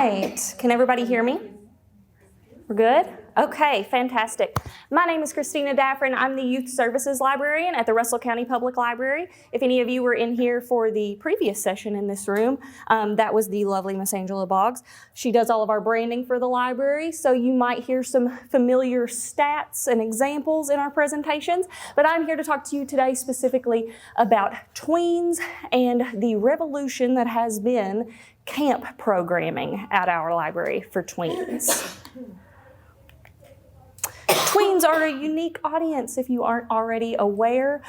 right. Can everybody hear me? We're good? Okay, fantastic. My name is Christina Daffrin. I'm the Youth Services Librarian at the Russell County Public Library. If any of you were in here for the previous session in this room, that was the lovely Miss Angela Boggs. She does all of our branding for the library, so you might hear some familiar stats and examples in our presentations, but I'm here to talk to you today specifically about tweens and the revolution that has been camp programming at our library for tweens. Tweens are a unique audience if you aren't already aware.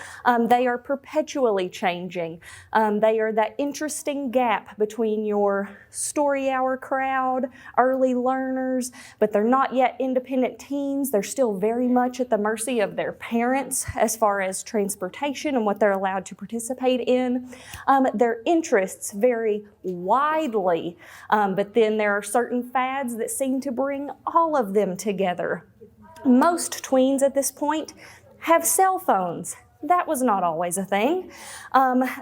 They are perpetually changing. They are that interesting gap between your story hour crowd, early learners, but they're not yet independent teens. They're still very much at the mercy of their parents as far as transportation and what they're allowed to participate in. Their interests vary widely, but then there are certain fads that seem to bring all of them together. Most tweens at this point have cell phones. That was not always a thing.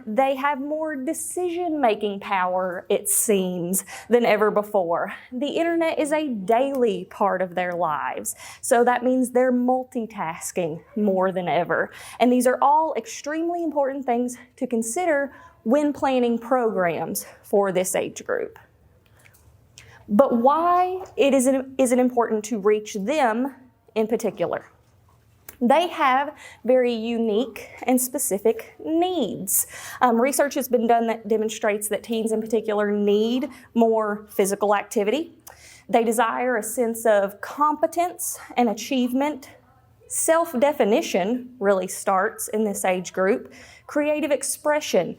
They have more decision-making power, it seems, than ever before. The internet is a daily part of their lives, so that means they're multitasking more than ever. And these are all extremely important things to consider when planning programs for this age group. But why is it important to reach them in particular? They have very unique and specific needs. Research has been done that demonstrates that teens in particular need more physical activity. They desire a sense of competence and achievement. Self-definition really starts in this age group. Creative expression,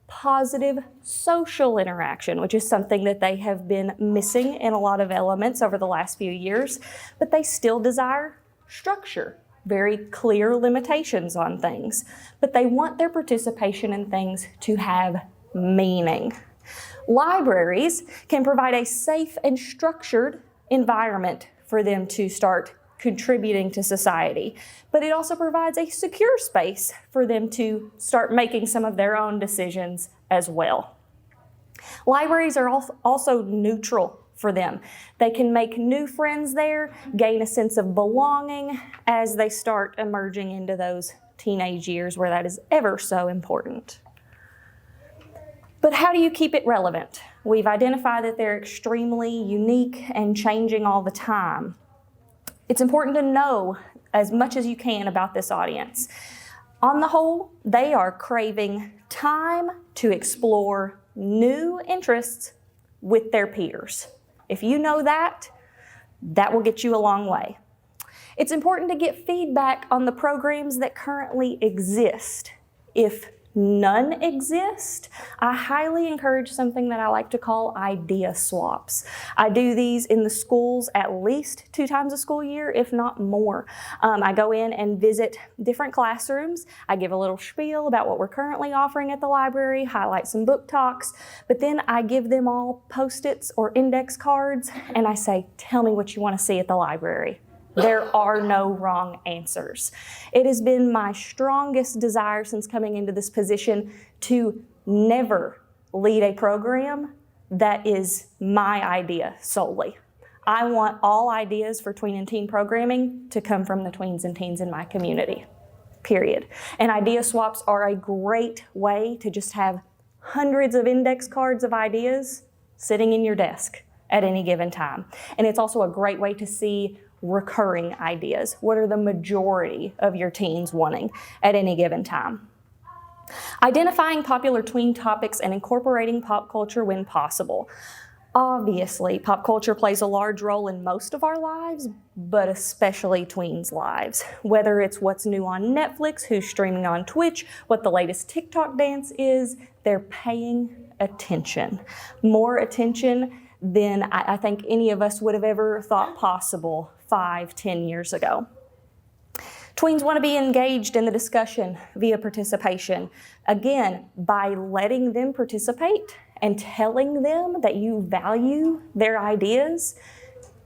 positive social interaction, which is something that they have been missing in a lot of elements over the last few years, but they still desire structure, very clear limitations on things, but they want their participation in things to have meaning. Libraries can provide a safe and structured environment for them to start contributing to society, but it also provides a secure space for them to start making some of their own decisions as well. Libraries are also neutral for them. They can make new friends there, gain a sense of belonging as they start emerging into those teenage years where that is ever so important. But how do you keep it relevant? We've identified that they're extremely unique and changing all the time. It's important to know as much as you can about this audience. On the whole, they are craving time to explore new interests with their peers. If you know that, that will get you a long way. It's important to get feedback on the programs that currently exist. If none exist, I highly encourage something that I like to call idea swaps. I do these in the schools at least 2 times a school year, if not more. I go in and visit different classrooms. I give a little spiel about what we're currently offering at the library, highlight some book talks, but then I give them all Post-its or index cards, and I say, tell me what you want to see at the library. There are no wrong answers. It has been my strongest desire since coming into this position to never lead a program that is my idea solely. I want all ideas for tween and teen programming to come from the tweens and teens in my community, period. And idea swaps are a great way to just have hundreds of index cards of ideas sitting in your desk at any given time. And it's also a great way to see recurring ideas. What are the majority of your teens wanting at any given time? Identifying popular tween topics and incorporating pop culture when possible. Obviously, pop culture plays a large role in most of our lives, but especially tweens' lives. Whether it's what's new on Netflix, who's streaming on Twitch, what the latest TikTok dance is, they're paying attention. More attention than I think any of us would have ever thought possible 5-10 years ago. Tweens want to be engaged in the discussion via participation. Again, by letting them participate and telling them that you value their ideas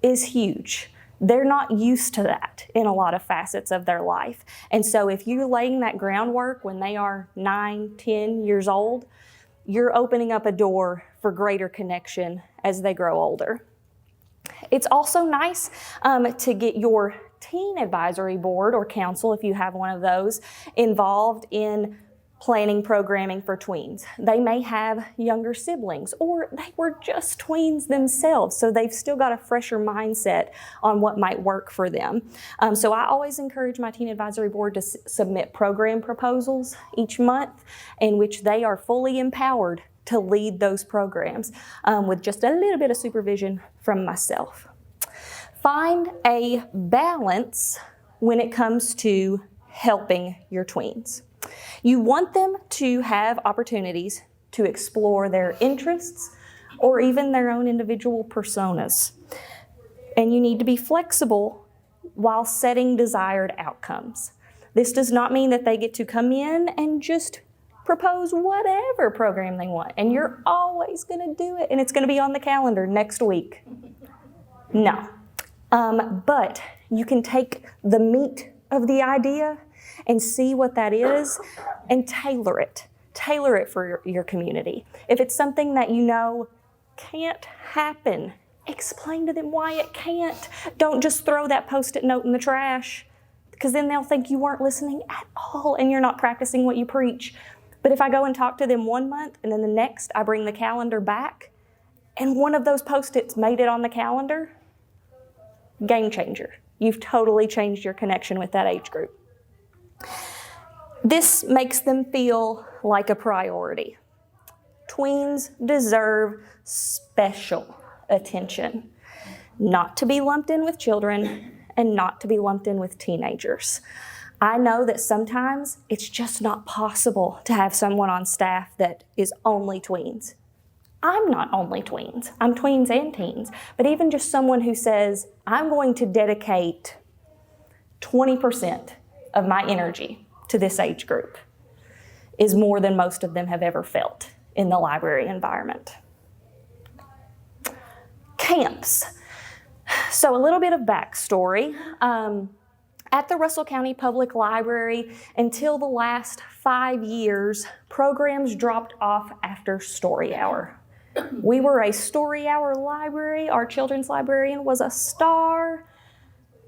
is huge. They're not used to that in a lot of facets of their life. And so if you're laying that groundwork when they are 9, 10 years old, you're opening up a door for greater connection as they grow older. It's also nice to get your teen advisory board or council, if you have one of those, involved in planning programming for tweens. They may have younger siblings, or they were just tweens themselves, so they've still got a fresher mindset on what might work for them. So I always encourage my teen advisory board to submit program proposals each month in which they are fully empowered to lead those programs with just a little bit of supervision from myself. Find a balance when it comes to helping your tweens. You want them to have opportunities to explore their interests or even their own individual personas. And you need to be flexible while setting desired outcomes. This does not mean that they get to come in and just propose whatever program they want, and you're always going to do it, and it's going to be on the calendar next week. No. But you can take the meat of the idea and see what that is and tailor it. Tailor it for your community. If it's something that you know can't happen, explain to them why it can't. Don't just throw that Post-it note in the trash, because then they'll think you weren't listening at all and you're not practicing what you preach. But if I go and talk to them 1 month and then the next I bring the calendar back and one of those Post-its made it on the calendar, game changer. You've totally changed your connection with that age group. This makes them feel like a priority. Tweens deserve special attention, not to be lumped in with children and not to be lumped in with teenagers. I know that sometimes it's just not possible to have someone on staff that is only tweens. I'm not only tweens, I'm tweens and teens, but even just someone who says, I'm going to dedicate 20% of my energy to this age group is more than most of them have ever felt in the library environment. Camps. So a little bit of backstory. At the Russell County Public Library, until the last 5 years, programs dropped off after story hour. We were a story hour library. Our children's librarian was a star,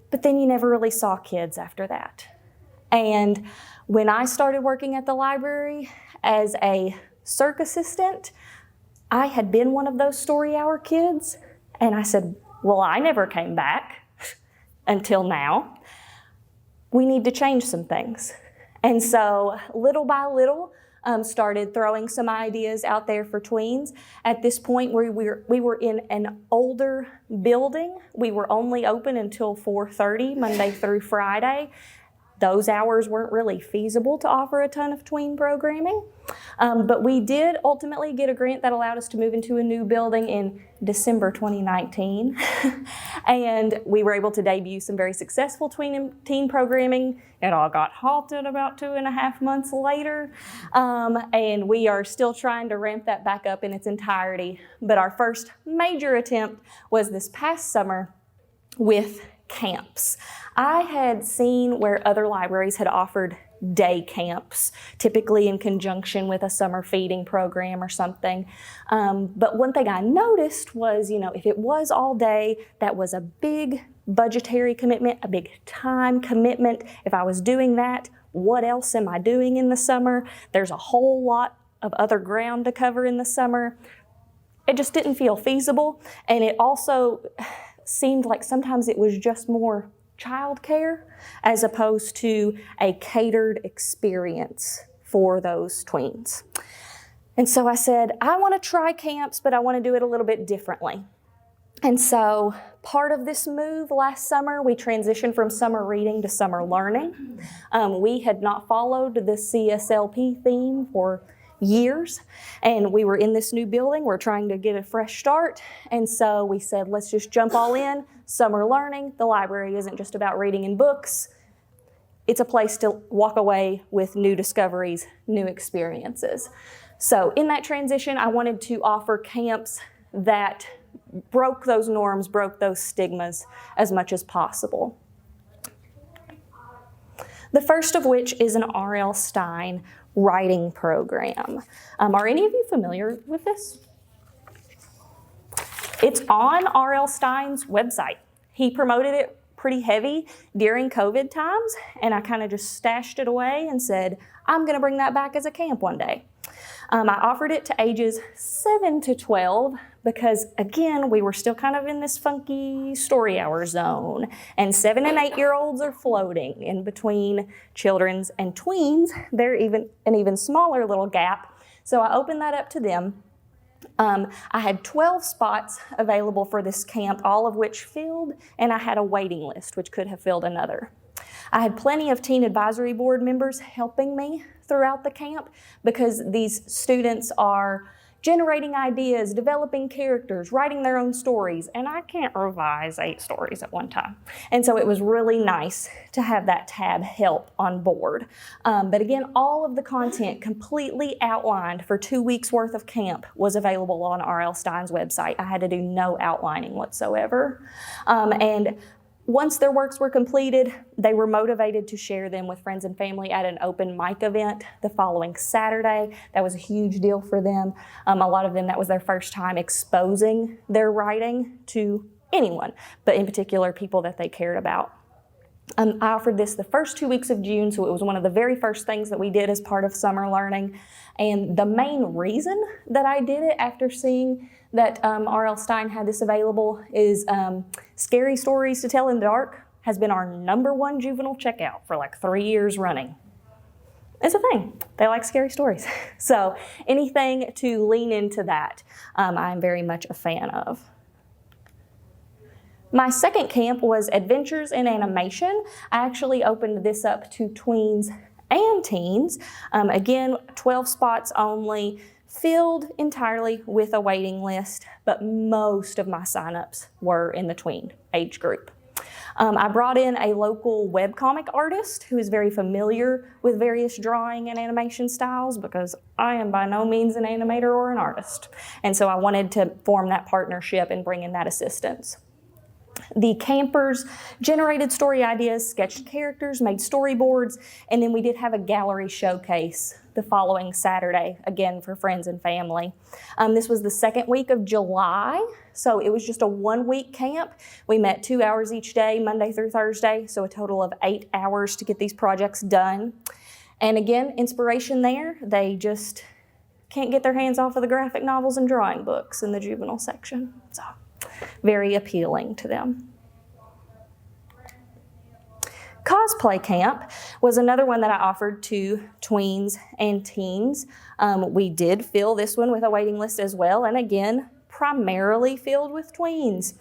but then you never really saw kids after that. And when I started working at the library as a circ assistant, I had been one of those story hour kids, and I said, well, I never came back until now. We need to change some things. And so little by little, started throwing some ideas out there for tweens. At this point, we were in an older building. We were only open until 4:30, Monday through Friday. Those hours weren't really feasible to offer a ton of tween programming. But we did ultimately get a grant that allowed us to move into a new building in December 2019. And we were able to debut some very successful teen programming. It all got halted about 2.5 months later. And we are still trying to ramp that back up in its entirety. But our first major attempt was this past summer with camps. I had seen where other libraries had offered day camps, typically in conjunction with a summer feeding program or something. But one thing I noticed was, if it was all day, that was a big budgetary commitment, a big time commitment. If I was doing that, what else am I doing in the summer? There's a whole lot of other ground to cover in the summer. It just didn't feel feasible. And it also seemed like sometimes it was just more childcare as opposed to a catered experience for those tweens. And so I said, I want to try camps, but I want to do it a little bit differently. And so part of this move last summer, we transitioned from summer reading to summer learning. We had not followed the CSLP theme for years, and we were in this new building. We're trying to get a fresh start, and so we said, let's just jump all in. Summer learning. The library isn't just about reading in books. It's a place to walk away with new discoveries, new experiences. So in that transition, I wanted to offer camps that broke those norms, broke those stigmas as much as possible. The first of which is an R.L. Stine writing program. Are any of you familiar with this? It's on R.L. Stein's website. He promoted it pretty heavy during COVID times, and I kind of just stashed it away and said, I'm going to bring that back as a camp one day. I offered it to ages 7 to 12 because, again, we were still kind of in this funky story hour zone, and 7 and 8-year-olds are floating in between children's and tweens. They're an even smaller little gap, so I opened that up to them. I had 12 spots available for this camp, all of which filled, and I had a waiting list, which could have filled another. I had plenty of teen advisory board members helping me throughout the camp because these students are generating ideas, developing characters, writing their own stories, and I can't revise 8 stories at one time. And so it was really nice to have that tab help on board. But again, all of the content completely outlined for 2 weeks worth of camp was available on R.L. Stein's website. I had to do no outlining whatsoever. And once their works were completed, they were motivated to share them with friends and family at an open mic event the following Saturday. That was a huge deal for them. A lot of them, that was their first time exposing their writing to anyone, but in particular, people that they cared about. I offered this the first 2 weeks of June, so it was one of the very first things that we did as part of summer learning. And the main reason that I did it after seeing that R.L. Stein had this available is Scary Stories to Tell in the Dark has been our #1 juvenile checkout for like 3 years running. It's a thing. They like scary stories. So anything to lean into that, I'm very much a fan of. My second camp was Adventures in Animation. I actually opened this up to tweens and teens. Again, 12 spots only, filled entirely with a waiting list, but most of my signups were in the tween age group. I brought in a local webcomic artist who is very familiar with various drawing and animation styles because I am by no means an animator or an artist. And so I wanted to form that partnership and bring in that assistance. The campers generated story ideas, sketched characters, made storyboards, and then we did have a gallery showcase the following Saturday, again for friends and family. This was the second week of July, so it was just a 1-week camp. We met 2 hours each day, Monday through Thursday, so a total of 8 hours to get these projects done. And again, inspiration there. They just can't get their hands off of the graphic novels and drawing books in the juvenile section. So very appealing to them. Cosplay camp was another one that I offered to tweens and teens. We did fill this one with a waiting list as well, and again, primarily filled with tweens.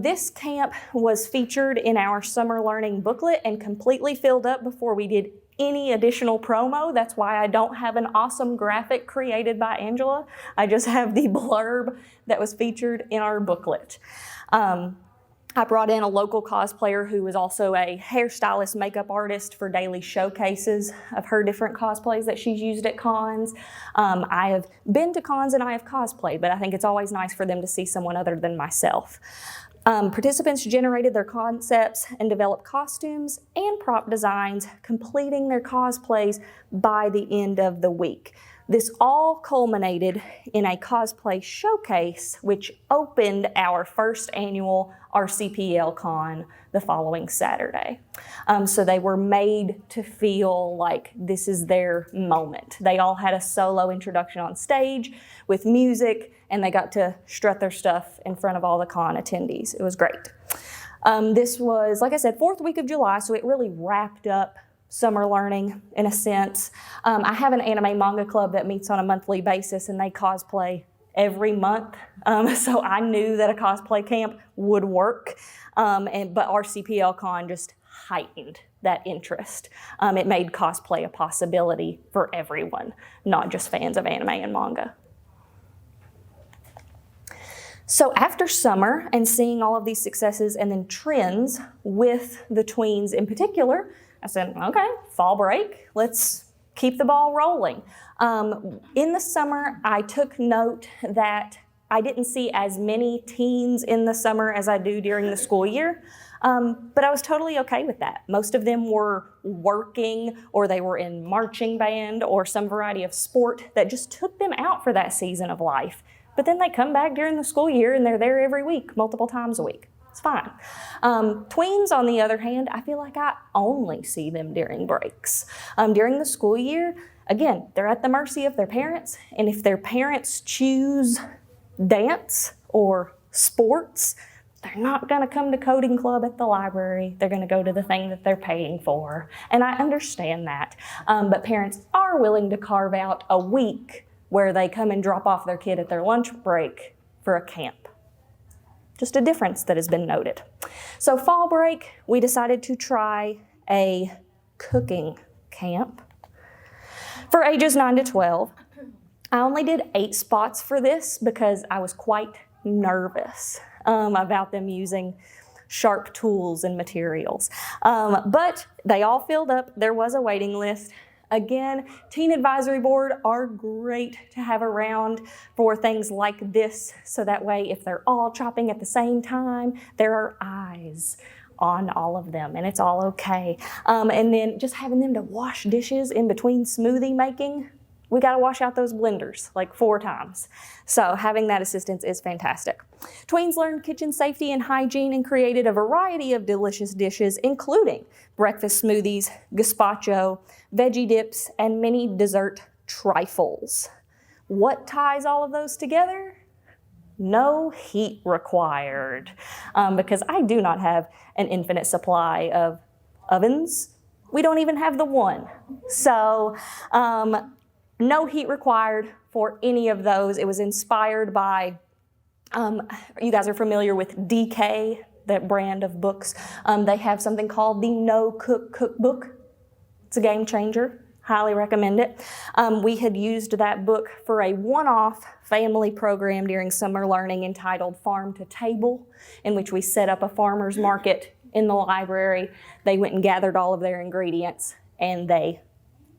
This camp was featured in our summer learning booklet and completely filled up before we did any additional promo. That's why I don't have an awesome graphic created by Angela. I just have the blurb that was featured in our booklet. I brought in a local cosplayer who was also a hairstylist, makeup artist for daily showcases of her different cosplays that she's used at cons. I have been to cons and I have cosplayed, but I think it's always nice for them to see someone other than myself. Participants generated their concepts and developed costumes and prop designs, completing their cosplays by the end of the week. This all culminated in a cosplay showcase, which opened our first annual RCPL Con the following Saturday. So they were made to feel like this is their moment. They all had a solo introduction on stage with music, and they got to strut their stuff in front of all the con attendees. It was great. This was, like I said, 4th week of July, so it really wrapped up summer learning in a sense. I have an anime manga club that meets on a monthly basis, and they cosplay every month. So I knew that a cosplay camp would work, but RCPL Con just heightened that interest. It made cosplay a possibility for everyone, not just fans of anime and manga. So after summer and seeing all of these successes and then trends with the tweens in particular, I said, okay, fall break, let's keep the ball rolling. In the summer, I took note that I didn't see as many teens in the summer as I do during the school year, but I was totally okay with that. Most of them were working, or they were in marching band or some variety of sport that just took them out for that season of life. But then they come back during the school year and they're there every week, multiple times a week. It's fine. Tweens, on the other hand, I feel like I only see them during breaks. During the school year, again, they're at the mercy of their parents, and if their parents choose dance or sports, they're not going to come to coding club at the library. They're going to go to the thing that they're paying for. And I understand that. But parents are willing to carve out a week where they come and drop off their kid at their lunch break for a camp. Just a difference that has been noted. So fall break, we decided to try a cooking camp for ages 9 to 12. I only did 8 spots for this because I was quite nervous about them using sharp tools and materials. But they all filled up. There was a waiting list. Again, Teen Advisory Board are great to have around for things like this, so that way if they're all chopping at the same time, there are eyes on all of them and it's all okay. And then just having them to wash dishes in between smoothie making, we got to wash out those blenders like 4 times. So having that assistance is fantastic. Tweens learned kitchen safety and hygiene and created a variety of delicious dishes, including breakfast smoothies, gazpacho, veggie dips, and mini dessert trifles. What ties all of those together? No heat required, because I do not have an infinite supply of ovens. We don't even have the one. So, no heat required for any of those. It was inspired by, you guys are familiar with DK, that brand of books. They have something called the No Cook Cookbook. It's a game changer. Highly recommend it. We had used that book for a one-off family program during summer learning entitled Farm to Table, in which we set up a farmer's market in the library. They went and gathered all of their ingredients and they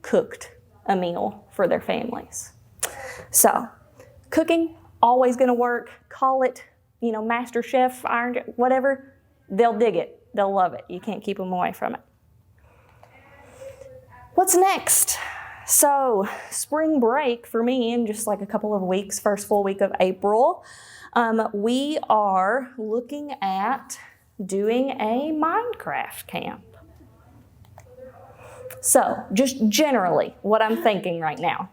cooked a meal for their families. So, cooking, always gonna work. Call it, Master Chef, Iron, whatever. They'll dig it. They'll love it. You can't keep them away from it. What's next? So, spring break for me in just like a couple of weeks, first full week of April, we are looking at doing a Minecraft camp. So, just generally, what I'm thinking right now.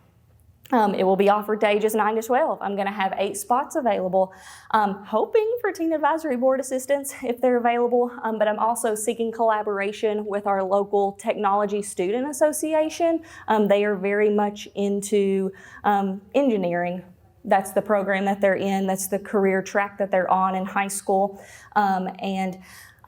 It will be offered to ages 9 to 12. I'm going to have 8 spots available, hoping for Teen Advisory Board assistance if they're available, but I'm also seeking collaboration with our local Technology Student Association. They are very much into engineering. That's the program that they're in. That's the career track that they're on in high school. And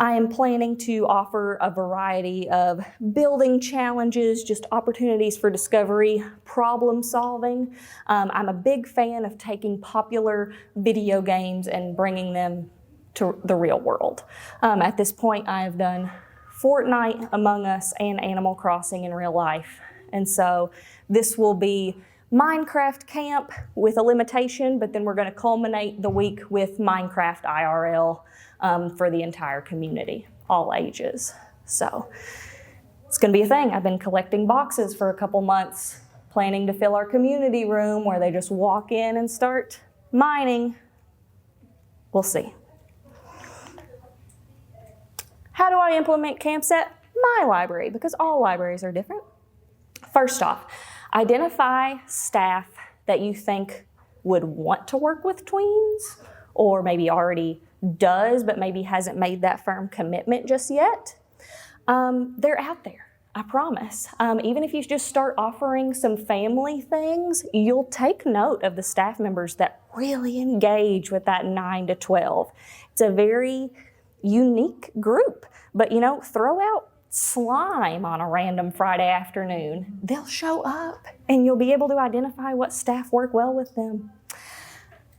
I am planning to offer a variety of building challenges, just opportunities for discovery, problem solving. I'm a big fan of taking popular video games and bringing them to the real world. At this point, I have done Fortnite, Among Us, and Animal Crossing in real life. And so this will be Minecraft camp with a limitation, but then we're going to culminate the week with Minecraft IRL for the entire community, all ages. So it's going to be a thing. I've been collecting boxes for a couple months, planning to fill our community room where they just walk in and start mining. We'll see. How do I implement camps at my library? Because all libraries are different. First off, identify staff that you think would want to work with tweens, or maybe already does, but maybe hasn't made that firm commitment just yet. They're out there, I promise. Even if you just start offering some family things, you'll take note of the staff members that really engage with that 9 to 12. It's a very unique group, but throw out slime on a random Friday afternoon. They'll show up and you'll be able to identify what staff work well with them.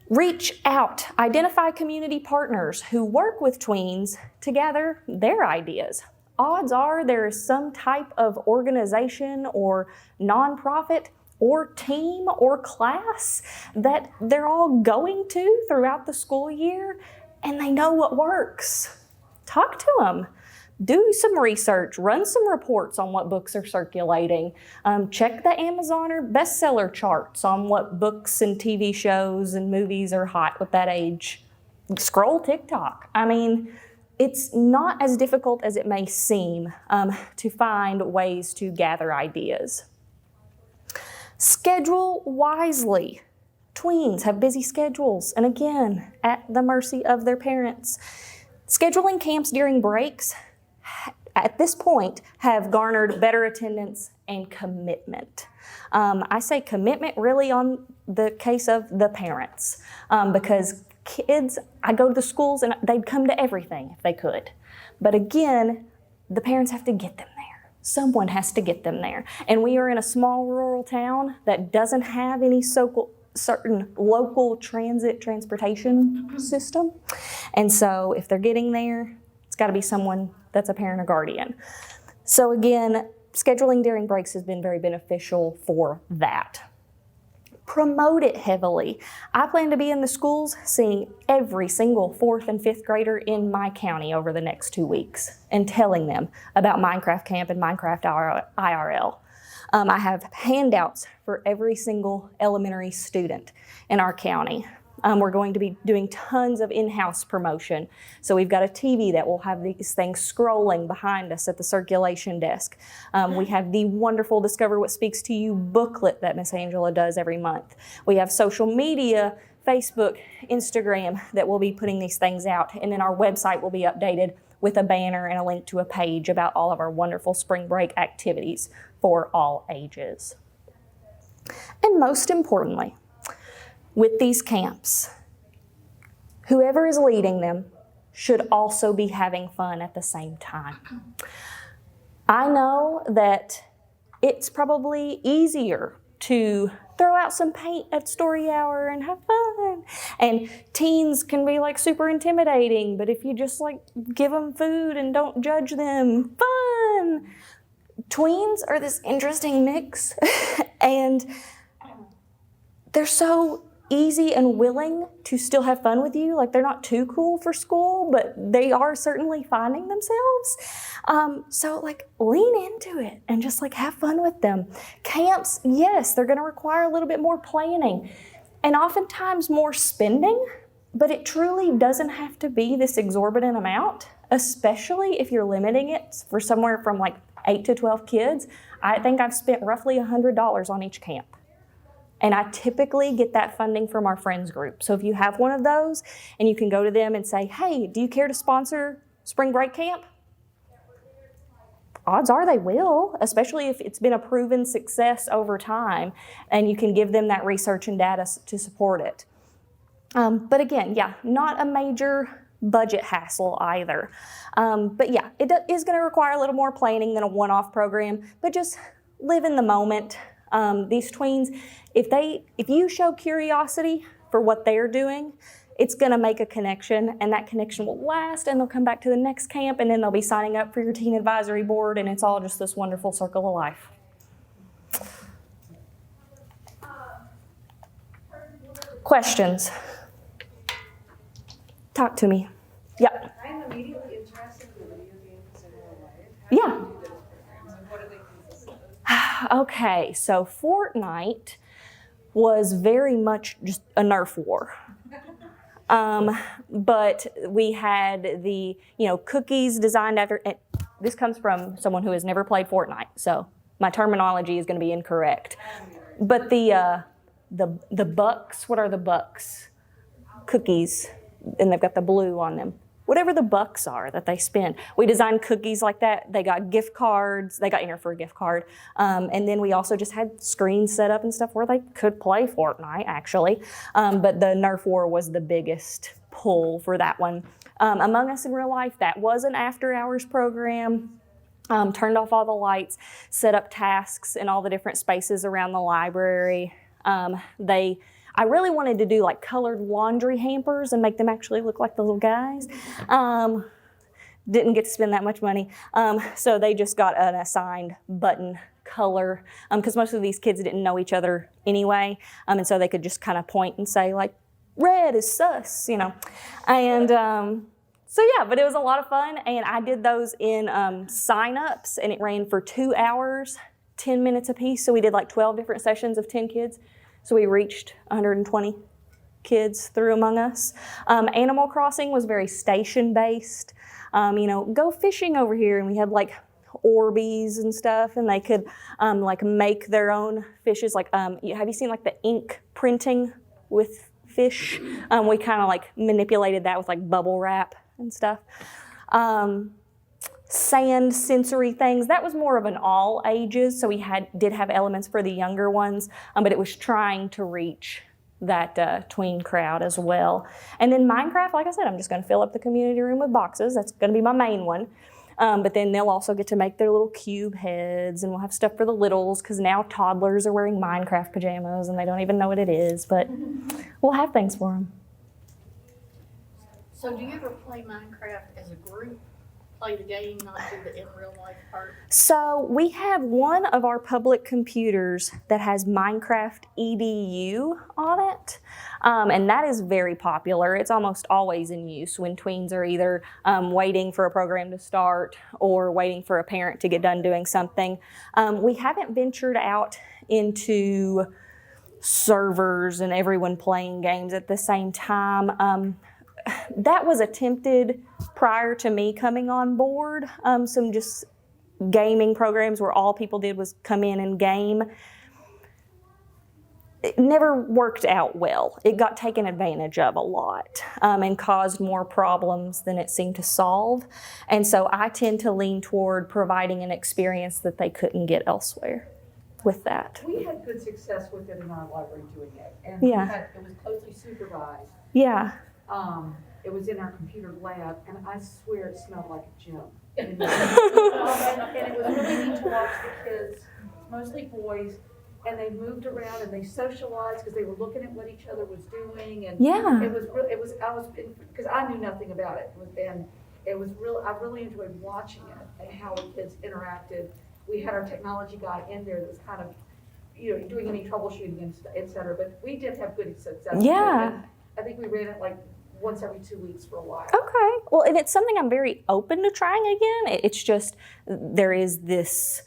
Reach out, identify community partners who work with tweens to gather their ideas. Odds are there is some type of organization or nonprofit or team or class that they're all going to throughout the school year and they know what works. Talk to them. do some research, run some reports on what books are circulating, check the Amazon or bestseller charts on what books and TV shows and movies are hot with that age. Scroll TikTok. I mean, it's not as difficult as it may seem to find ways to gather ideas. Schedule wisely. Tweens have busy schedules, and again, at the mercy of their parents. Scheduling camps during breaks, at this point, have garnered better attendance and commitment. I say commitment really on the case of the parents, because kids, I go to the schools and they'd come to everything if they could. But again, the parents have to get them there. Someone has to get them there. And we are in a small rural town that doesn't have any certain local transportation system. And so if they're getting there, it's got to be someone that's a parent or guardian. So again, scheduling during breaks has been very beneficial for that. Promote it heavily. I plan to be in the schools seeing every single 4th and 5th grader in my county over the next 2 weeks and telling them about Minecraft Camp and Minecraft IRL. I have handouts for every single elementary student in our county. We're going to be doing tons of in-house promotion. So we've got a TV that will have these things scrolling behind us at the circulation desk. We have the wonderful Discover What Speaks to You booklet that Miss Angela does every month. We have social media, Facebook, Instagram, that will be putting these things out. And then our website will be updated with a banner and a link to a page about all of our wonderful spring break activities for all ages. And most importantly, with these camps, whoever is leading them should also be having fun at the same time. I know that it's probably easier to throw out some paint at story hour and have fun. And teens can be like super intimidating, but if you just like give them food and don't judge them, fun. Tweens are this interesting mix and they're so easy and willing to still have fun with you. Like they're not too cool for school, but they are certainly finding themselves. So like lean into it and just like have fun with them. Camps, yes, they're gonna require a little bit more planning and oftentimes more spending, but it truly doesn't have to be this exorbitant amount, especially if you're limiting it for somewhere from like 8 to 12 kids. I think I've spent roughly $100 on each camp. And I typically get that funding from our friends group. So if you have one of those and you can go to them and say, hey, do you care to sponsor spring break camp? Odds are they will, especially if it's been a proven success over time and you can give them that research and data to support it. But again, yeah, not a major budget hassle either. But yeah, it is going to require a little more planning than a one-off program, but just live in the moment. These tweens, if you show curiosity for what they're doing, it's going to make a connection, and that connection will last, and they'll come back to the next camp, and then they'll be signing up for your teen advisory board, and it's all just this wonderful circle of life. Questions? Talk to me. Yep. I'm immediately interested in the video games in real life. Yeah. How do you do those programs, and what do they consist of? Okay, so Fortnite was very much just a Nerf war. But we had the, cookies designed after, and this comes from someone who has never played Fortnite, so my terminology is going to be incorrect. But the bucks, what are the bucks? Cookies, and they've got the blue on them. Whatever the bucks are that they spend. We designed cookies like that. They got gift cards. They got entered for a gift card. And then we also just had screens set up and stuff where they could play Fortnite, actually. But the Nerf War was the biggest pull for that one. Among Us in Real Life, that was an after-hours program. Turned off all the lights, set up tasks in all the different spaces around the library. I really wanted to do like colored laundry hampers and make them actually look like the little guys. Didn't get to spend that much money. So they just got an assigned button color because most of these kids didn't know each other anyway. And so they could just kind of point and say like, red is sus, And So yeah, but it was a lot of fun, and I did those in sign-ups, and it ran for 2 hours, 10 minutes apiece. So we did like 12 different sessions of 10 kids. So we reached 120 kids through among us. Animal Crossing was very station-based. Go fishing over here, and we had like Orbeez and stuff, and they could like make their own fishes. Like, have you seen like the ink printing with fish? We kind of like manipulated that with like bubble wrap and stuff. Sand sensory things, that was more of an all ages, so we did have elements for the younger ones, but it was trying to reach that tween crowd as well. And then Minecraft, like I said, I'm just going to fill up the community room with boxes. That's going to be my main one. But then they'll also get to make their little cube heads, and we'll have stuff for the littles, because now toddlers are wearing Minecraft pajamas and they don't even know what it is, but we'll have things for them. So do you ever play Minecraft as a group? Play the game, not do the in real life part? So we have one of our public computers that has Minecraft EDU on it, and that is very popular. It's almost always in use when tweens are either waiting for a program to start or waiting for a parent to get done doing something. We haven't ventured out into servers and everyone playing games at the same time. That was attempted prior to me coming on board, some just gaming programs where all people did was come in and game. It never worked out well. It got taken advantage of a lot and caused more problems than it seemed to solve. And so I tend to lean toward providing an experience that they couldn't get elsewhere with that. We had good success with it in our library doing it. And Yeah. it was closely supervised. Yeah. It was in our computer lab, and I swear it smelled like a gym. And it was really neat to watch the kids, mostly boys, and they moved around and they socialized because they were looking at what each other was doing. And Yeah. because I knew nothing about it. And it was real, I really enjoyed watching it and how the kids interacted. We had our technology guy in there that was kind of, doing any troubleshooting and et cetera, but we did have good success. Yeah. And I think we ran it like once every 2 weeks for a while. Okay. Well, and it's something I'm very open to trying again. It's just there is this,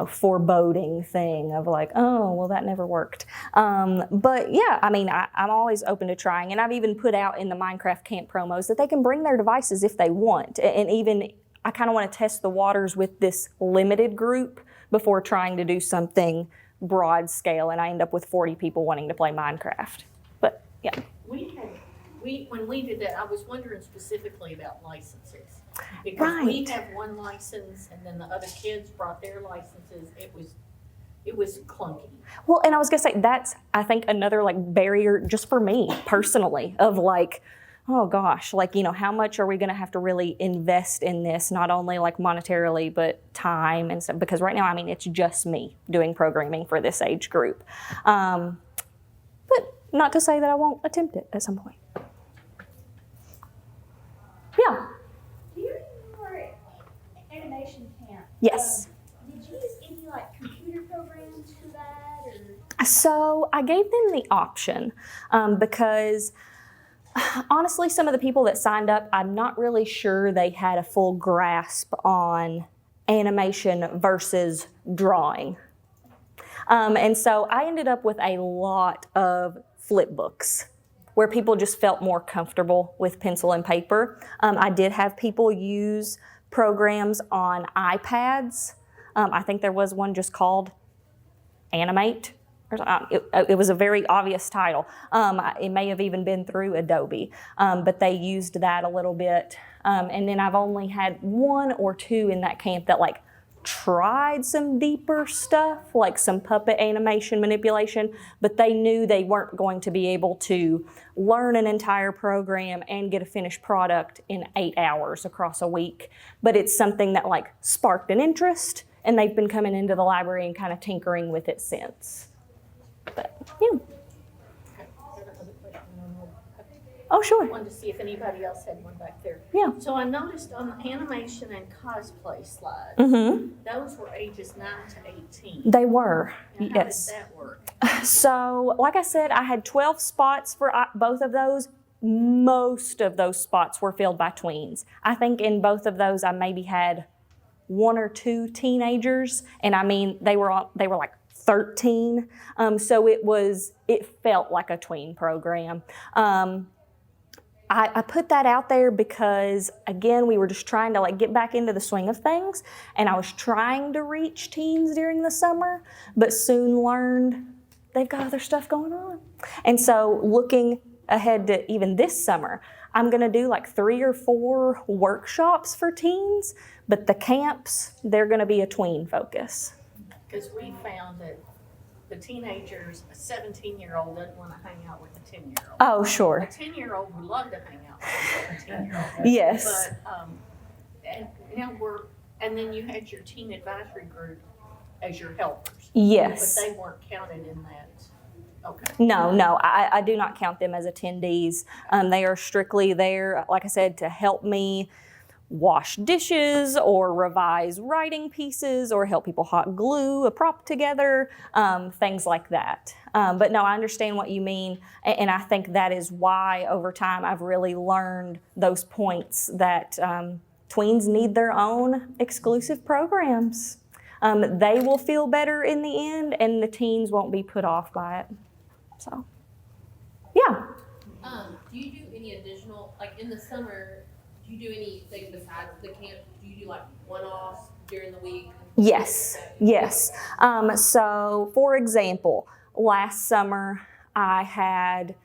foreboding thing of like, oh, well, that never worked. But yeah, I mean, I'm always open to trying. And I've even put out in the Minecraft camp promos that they can bring their devices if they want. And even I kind of want to test the waters with this limited group before trying to do something broad scale. And I end up with 40 people wanting to play Minecraft. But yeah. When we did that, I was wondering specifically about licenses. Because we Right. have one license and then the other kids brought their licenses. It was clunky. Well, and I was gonna say that's I think another like barrier just for me personally of like, oh gosh, like how much are we gonna have to really invest in this, not only like monetarily but time and stuff, because right now I mean it's just me doing programming for this age group. But not to say that I won't attempt it at some point. Yeah. Do you remember animation camp? Yes. Did you use any like computer programs for that, or? So I gave them the option because honestly, some of the people that signed up, I'm not really sure they had a full grasp on animation versus drawing. And so I ended up with a lot of flip books where people just felt more comfortable with pencil and paper. I did have people use programs on iPads. I think there was one just called Animate. It was a very obvious title. It may have even been through Adobe, but they used that a little bit. And then I've only had 1 or 2 in that camp that like tried some deeper stuff, like some puppet animation manipulation, but they knew they weren't going to be able to learn an entire program and get a finished product in 8 hours across a week. But it's something that like sparked an interest, and they've been coming into the library and kind of tinkering with it since. But yeah. Oh, I sure. wanted to see if anybody else had one back there. Yeah. So I noticed on the animation and cosplay slides, those were ages 9 to 18. They were, Now, yes. How did that work? So, like I said, I had 12 spots for both of those. most of those spots were filled by tweens. I think in both of those I maybe had 1 or 2 teenagers, and I mean they were like 13, so it felt like a tween program. I put that out there because, again, we were just trying to get back into the swing of things, and I was trying to reach teens during the summer, but soon learned they've got other stuff going on. And so looking ahead to even this summer, I'm gonna do 3 or 4 workshops for teens, but the camps, they're gonna be a tween focus. Because we found that the teenagers, a 17-year-old doesn't want to hang out with a 10-year-old. Oh, A sure. 10-year-old would love to hang out with a 17-year-old. Yes. But, and now and then you had your teen advisory group as your helpers. Yes. But they weren't counted in that. Okay. No, I do not count them as attendees. They are strictly there, like I said, to help me wash dishes or revise writing pieces or help people hot glue a prop together, things like that. But no, I understand what you mean, and I think that is why over time I've really learned those points that tweens need their own exclusive programs. They will feel better in the end, and the teens won't be put off by it. So, yeah. Do you do any additional, in the summer, do you do anything besides the camp? Do you do one-offs during the week? Yes. So, for example, last summer I had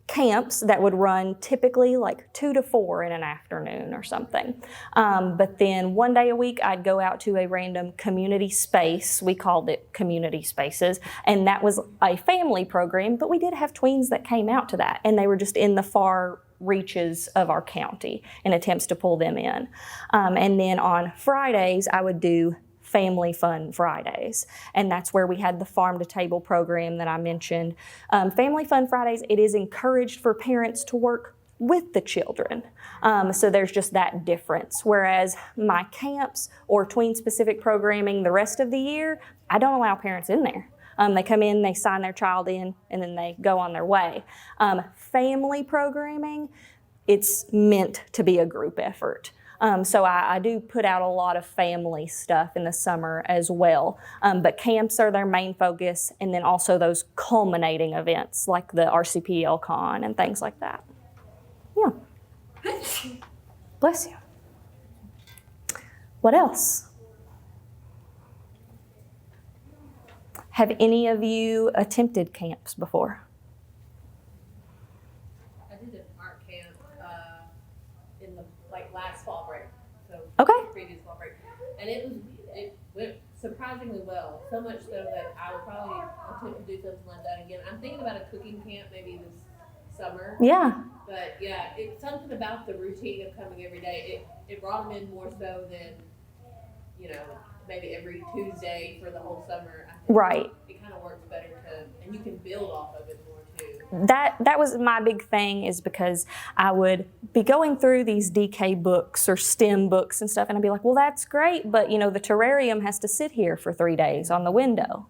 camps that would run typically 2 to 4 in an afternoon or something. But then one day a week I'd go out to a random community space. We called it community spaces, and that was a family program, but we did have tweens that came out to that, and they were just in the far reaches of our county in attempts to pull them in. And then on Fridays I would do Family Fun Fridays, and that's where we had the Farm to Table program that I mentioned. Family Fun Fridays, it is encouraged for parents to work with the children. So there's just that difference. Whereas my camps or tween-specific programming the rest of the year, I don't allow parents in there. They come in, they sign their child in, and then they go on their way. Family programming, it's meant to be a group effort. So I do put out a lot of family stuff in the summer as well. But camps are their main focus, and then also those culminating events like the RCPL Con and things like that. Yeah. Bless you. What else? Have any of you attempted camps before? I did an art camp in the last fall break. So Okay. previous fall break, and it went surprisingly well. So much so that I would probably attempt to do something like that again. I'm thinking about a cooking camp maybe this summer. Yeah. But yeah, it's something about the routine of coming every day. It brought them in more so than maybe every Tuesday for the whole summer. I think Right. It kind of works better and you can build off of it more too. That was my big thing, is because I would be going through these DK books or STEM books and stuff, and I'd be like, well, that's great, but the terrarium has to sit here for 3 days on the window,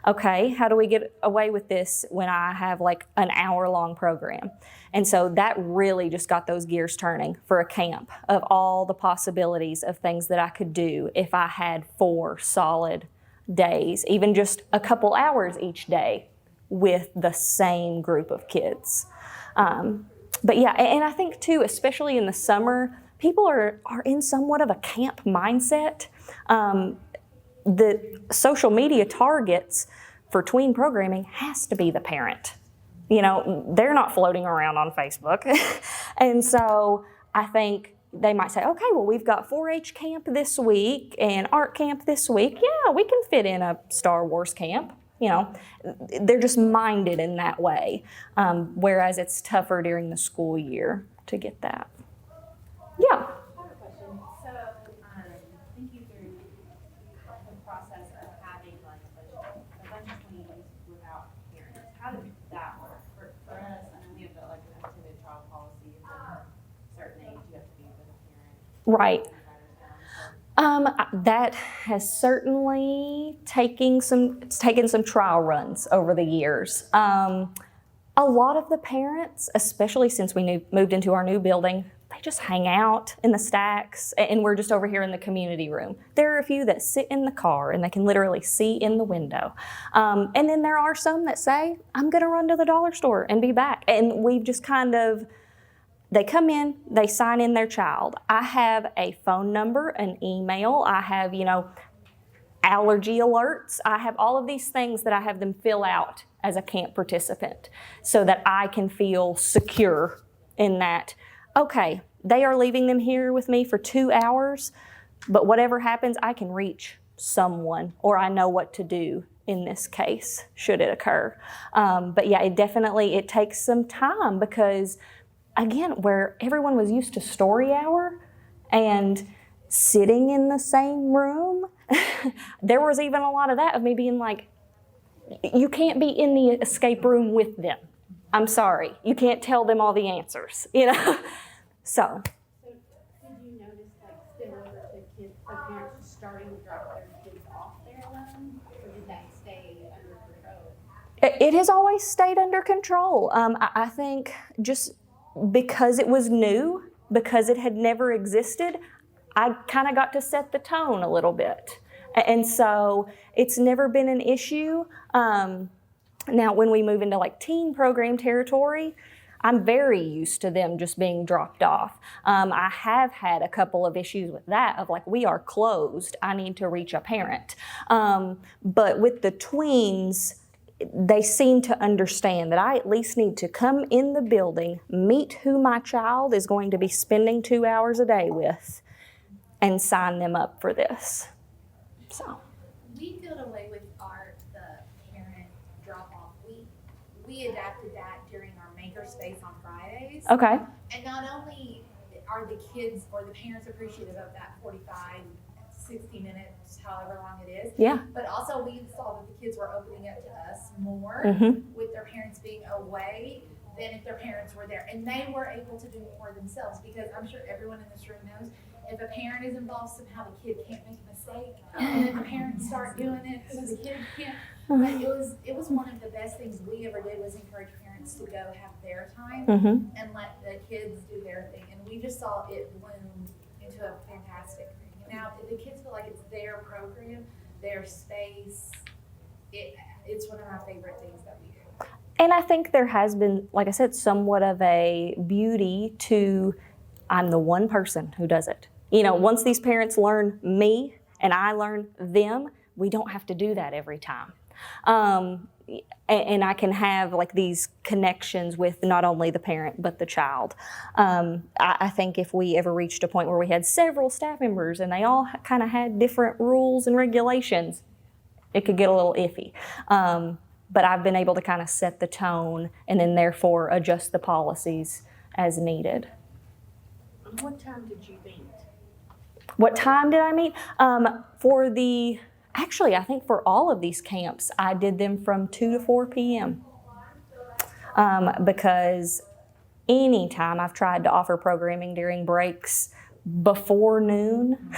Okay, how do we get away with this when I have an hour-long program? And so that really just got those gears turning for a camp of all the possibilities of things that I could do if I had 4 solid days, even just a couple hours each day with the same group of kids. But yeah, and I think too, especially in the summer, people are in somewhat of a camp mindset. The social media targets for tween programming has to be the parent. They're not floating around on Facebook. And so I think they might say, okay, well, we've got 4-H camp this week and art camp this week. Yeah, we can fit in a Star Wars camp. They're just minded in that way. Whereas it's tougher during the school year to get that. Yeah. I have a question. So, thinking through the process of having a bunch of tweens without parents, how did that work? For us, I know we have an attended child policy. At a certain age, you have to be with a parent. Right. That has certainly taken some trial runs over the years. A lot of the parents, especially since we moved into our new building, they just hang out in the stacks, and we're just over here in the community room. There are a few that sit in the car and they can literally see in the window. And then there are some that say, I'm gonna run to the dollar store and be back. And we've just they come in, they sign in their child. I have a phone number, an email, I have, allergy alerts. I have all of these things that I have them fill out as a camp participant so that I can feel secure in that, okay, they are leaving them here with me for 2 hours, but whatever happens, I can reach someone, or I know what to do in this case, should it occur. But yeah, it takes some time because, again, where everyone was used to story hour and sitting in the same room, there was even a lot of that of me being like, you can't be in the escape room with them. I'm sorry, you can't tell them all the answers, So. So did you notice spillover to kids, for parents starting to drop their kids off there alone, or did that stay under control? It has always stayed under control. I think just because it was new, because it had never existed, I kind of got to set the tone a little bit. And so it's never been an issue. Now, when we move into teen program territory, I'm very used to them just being dropped off. I have had a couple of issues with that of we are closed, I need to reach a parent. But with the tweens, they seem to understand that I at least need to come in the building, meet who my child is going to be spending 2 hours a day with, and sign them up for this. So. We did away with the parent drop-off. We adapted that during our makerspace on Fridays. Okay. And not only are the kids or the parents appreciative of that 45, 60 minutes, however long it is. Yeah. But also we saw that the kids were opening up to us more with their parents being away than if their parents were there. And they were able to do more themselves, because I'm sure everyone in this room knows if a parent is involved somehow, the kid can't make a mistake. And then the parents start doing it so the kid can't. But it was one of the best things we ever did, was encourage parents to go have their time and let the kids do their thing. And we just saw it bloom into a fantastic thing. Now the kids feel like it's their program, their space. It's one of my favorite things that we do. And I think there has been, like I said, somewhat of a beauty to, I'm the one person who does it. Once these parents learn me and I learn them, we don't have to do that every time. And I can have these connections with not only the parent but the child. I think if we ever reached a point where we had several staff members and they all kind of had different rules and regulations, it could get a little iffy. But I've been able to kind of set the tone and then therefore adjust the policies as needed. What time did you meet? What time did I meet? Actually, I think for all of these camps, I did them from 2 to 4 p.m. Because anytime I've tried to offer programming during breaks before noon,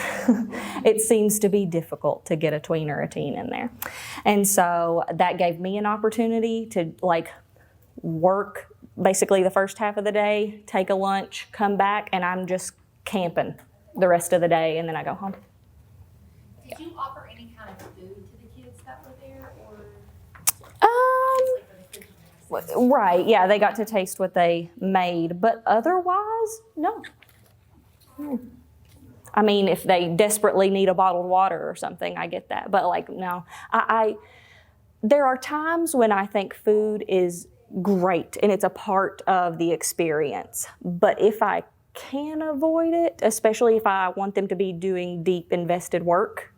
it seems to be difficult to get a tween or a teen in there. And so that gave me an opportunity to work basically the first half of the day, take a lunch, come back, and I'm just camping the rest of the day, and then I go home. Did you offer any kind of food to the kids that were there, or? Right, yeah, they got to taste what they made, but otherwise, no. I mean, if they desperately need a bottled water or something, I get that, but no. There are times when I think food is great and it's a part of the experience, but if I can avoid it, especially if I want them to be doing deep invested work,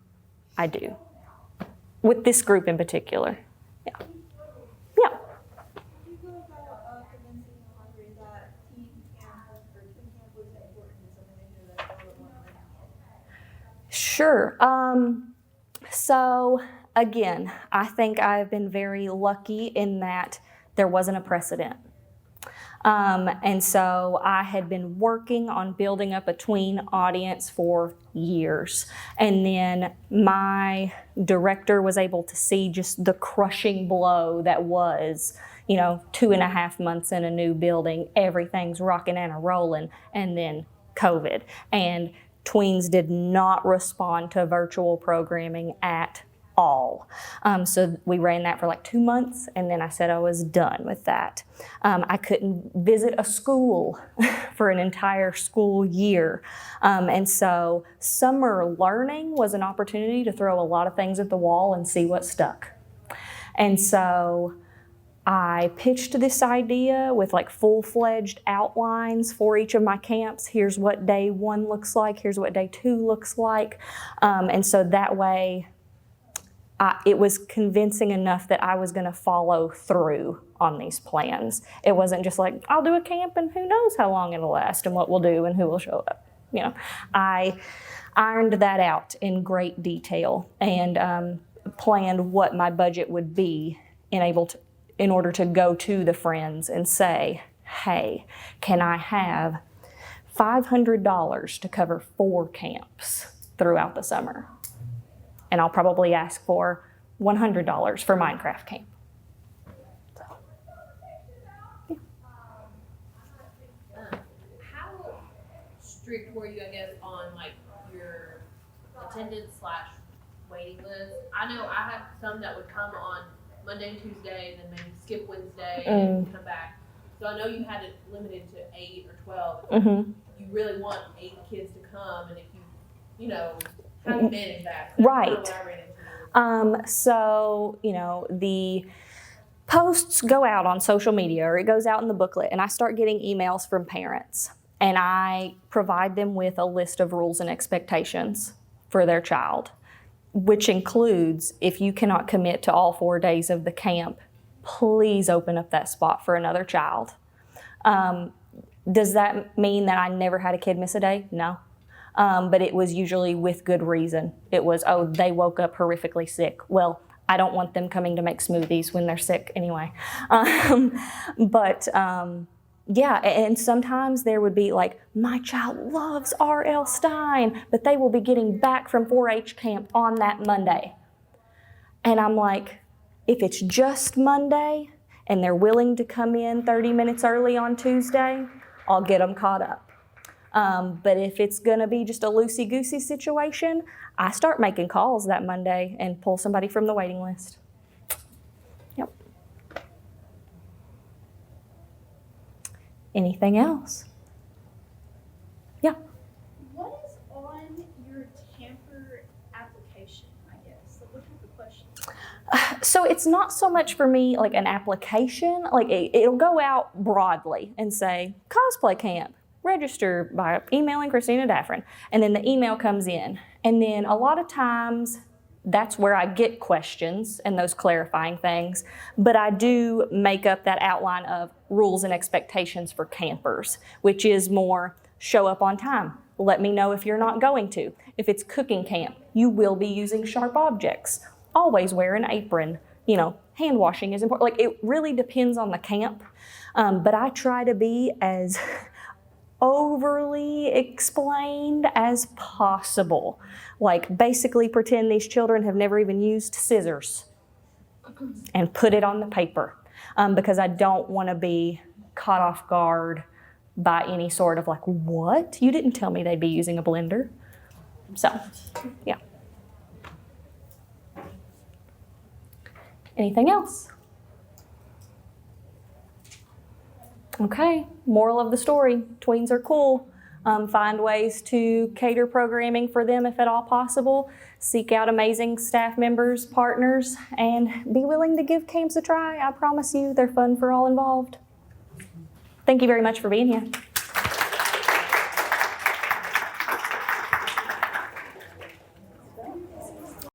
I do. With this group in particular. Yeah. Yeah. Did you go about convincing Andre that teen camp or twin camp was important in some way that they would want to learn? Sure. So again, I think I've been very lucky in that there wasn't a precedent. And so I had been working on building up a tween audience for years. And then my director was able to see just the crushing blow that was, 2.5 months in a new building, everything's rocking and rolling, and then COVID. And Tweens did not respond to virtual programming at all. So we ran that for like 2 months, and then I said I was done with that. I couldn't visit a school for an entire school year. And so summer learning was an opportunity to throw a lot of things at the wall and see what stuck. And so I pitched this idea with like full-fledged outlines for each of my camps. Here's what day 1 looks like. Here's what day 2 looks like. And so that way, it was convincing enough that I was going to follow through on these plans. It wasn't just like, I'll do a camp and who knows how long it'll last and what we'll do and who will show up. I ironed that out in great detail and planned what my budget would be in order to go to the friends and say, hey, can I have $500 to cover 4 camps throughout the summer? And I'll probably ask for $100 for Minecraft camp. How strict were you, I guess, on like your attendance / waiting list? I know I have some that would come on Monday and Tuesday, and then maybe skip Wednesday and come back. So I know you had it limited to 8 or 12. Mm-hmm. You really want 8 kids to come, and if you how do you manage that? Right. So, the posts go out on social media, or it goes out in the booklet, and I start getting emails from parents, and I provide them with a list of rules and expectations for their child, which includes, if you cannot commit to all 4 days of the camp, please open up that spot for another child. Does that mean that I never had a kid miss a day? No. But it was usually with good reason. It was, they woke up horrifically sick. Well, I don't want them coming to make smoothies when they're sick anyway. Yeah, and sometimes there would be like, my child loves R.L. Stein, but they will be getting back from 4-H camp on that Monday. And I'm like, if it's just Monday and they're willing to come in 30 minutes early on Tuesday, I'll get them caught up. But if it's going to be just a loosey-goosey situation, I start making calls that Monday and pull somebody from the waiting list. Yep. Anything else? Yeah. What is on your camper application, I guess? Like, what type of questions? So it's not so much for me like an application. Like it'll go out broadly and say, cosplay camp. Register by emailing Christina Daffrin. And then the email comes in. And then a lot of times that's where I get questions and those clarifying things. But I do make up that outline of rules and expectations for campers, which is more show up on time. Let me know if you're not going to. If it's cooking camp, you will be using sharp objects. Always wear an apron. Hand washing is important. Like it really depends on the camp. But I try to be as overly explained as possible. Like basically pretend these children have never even used scissors and put it on the paper because I don't want to be caught off guard by any sort of like, what? You didn't tell me they'd be using a blender. So, yeah. Anything else? Okay, moral of the story, tweens are cool. Find ways to cater programming for them if at all possible. Seek out amazing staff members, partners, and be willing to give camps a try. I promise you, they're fun for all involved. Thank you very much for being here.